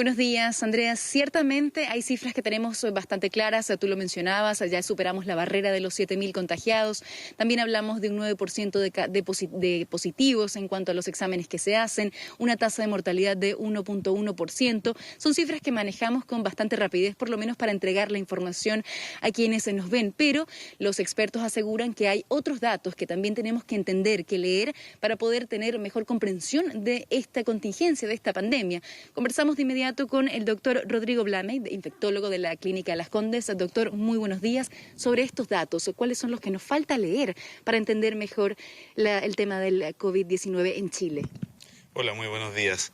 Buenos días, Andrea. Ciertamente hay cifras que tenemos bastante claras, tú lo mencionabas, ya superamos la barrera de los 7.000 contagiados, también hablamos de un 9% de positivos en cuanto a los exámenes que se hacen, una tasa de mortalidad de 1.1%. Son cifras que manejamos con bastante rapidez, por lo menos para entregar la información a quienes nos ven, pero los expertos aseguran que hay otros datos que también tenemos que entender, que leer, para poder tener mejor comprensión de esta contingencia, de esta pandemia. Conversamos de inmediato con el doctor Rodrigo Blamey, infectólogo de la Clínica Las Condes. Doctor, muy buenos días. Sobre estos datos, ¿cuáles son los que nos falta leer para entender mejor el tema del COVID-19 en Chile? Hola, muy buenos días.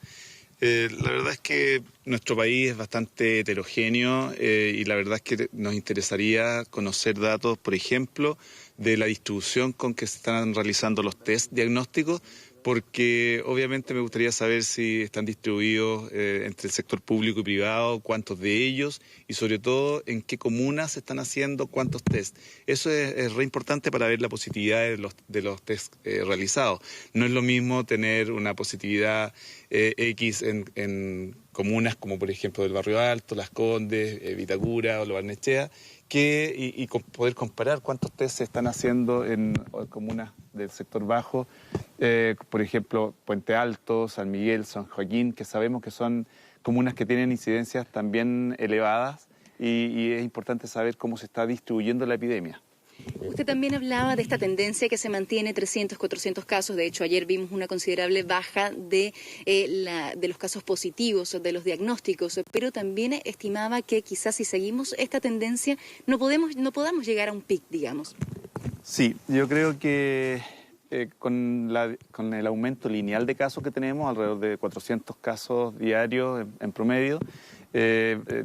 La verdad es que nuestro país es bastante heterogéneo y la verdad es que nos interesaría conocer datos, por ejemplo, de la distribución con que se están realizando los test diagnósticos, porque obviamente me gustaría saber si están distribuidos entre el sector público y privado, cuántos de ellos y sobre todo en qué comunas se están haciendo cuántos test. Eso es re importante para ver la positividad de los test realizados. No es lo mismo tener una positividad X en comunas como por ejemplo del Barrio Alto, Las Condes, Vitacura o Lo Barnechea, y poder comparar cuántos test se están haciendo en comunas del sector bajo, por ejemplo, Puente Alto, San Miguel, San Joaquín, que sabemos que son comunas que tienen incidencias también elevadas y es importante saber cómo se está distribuyendo la epidemia. Usted también hablaba de esta tendencia que se mantiene 300, 400 casos. De hecho, ayer vimos una considerable baja de los casos positivos, de los diagnósticos, pero también estimaba que quizás si seguimos esta tendencia no podamos llegar a un pic, digamos. Sí, yo creo que con el aumento lineal de casos que tenemos, alrededor de 400 casos diarios en promedio,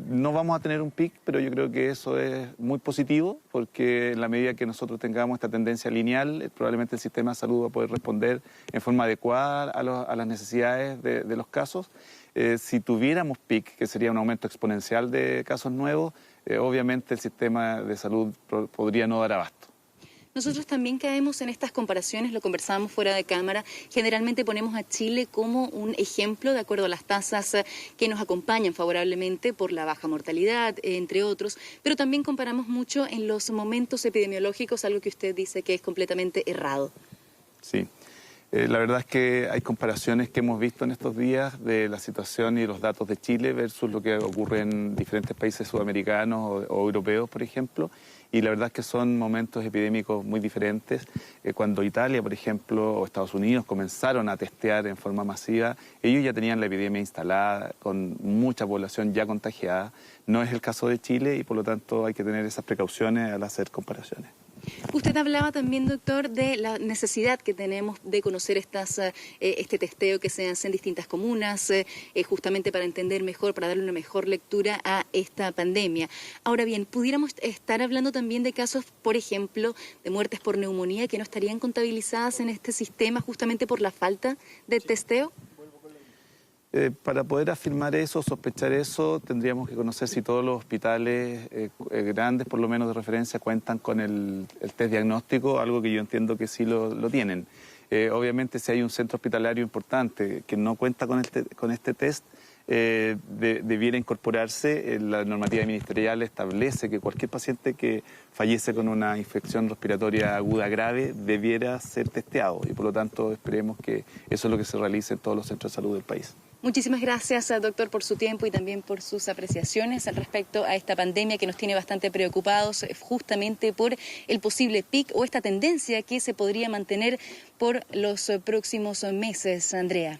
no vamos a tener un pic, pero yo creo que eso es muy positivo porque en la medida que nosotros tengamos esta tendencia lineal, probablemente el sistema de salud va a poder responder en forma adecuada a las necesidades de los casos. Si tuviéramos pic, que sería un aumento exponencial de casos nuevos, obviamente el sistema de salud podría no dar abasto. Nosotros también caemos en estas comparaciones, lo conversábamos fuera de cámara, generalmente ponemos a Chile como un ejemplo de acuerdo a las tasas que nos acompañan favorablemente por la baja mortalidad, entre otros, pero también comparamos mucho en los momentos epidemiológicos, algo que usted dice que es completamente errado. Sí. La verdad es que hay comparaciones que hemos visto en estos días de la situación y los datos de Chile versus lo que ocurre en diferentes países sudamericanos o europeos, por ejemplo, y la verdad es que son momentos epidémicos muy diferentes. Cuando Italia, por ejemplo, o Estados Unidos comenzaron a testear en forma masiva, ellos ya tenían la epidemia instalada, con mucha población ya contagiada. No es el caso de Chile y por lo tanto hay que tener esas precauciones al hacer comparaciones. Usted hablaba también, doctor, de la necesidad que tenemos de conocer este testeo que se hace en distintas comunas, justamente para entender mejor, para darle una mejor lectura a esta pandemia. Ahora bien, pudiéramos estar hablando también de casos, por ejemplo, de muertes por neumonía que no estarían contabilizadas en este sistema justamente por la falta de testeo. Para poder afirmar eso, sospechar eso, tendríamos que conocer si todos los hospitales grandes, por lo menos de referencia, cuentan con el test diagnóstico, algo que yo entiendo que sí lo tienen. Obviamente, si hay un centro hospitalario importante que no cuenta con este test, debiera incorporarse. La normativa ministerial establece que cualquier paciente que fallece con una infección respiratoria aguda grave debiera ser testeado y por lo tanto esperemos que eso es lo que se realice en todos los centros de salud del país. Muchísimas gracias, doctor, por su tiempo y también por sus apreciaciones al respecto a esta pandemia que nos tiene bastante preocupados justamente por el posible pic o esta tendencia que se podría mantener por los próximos meses, Andrea.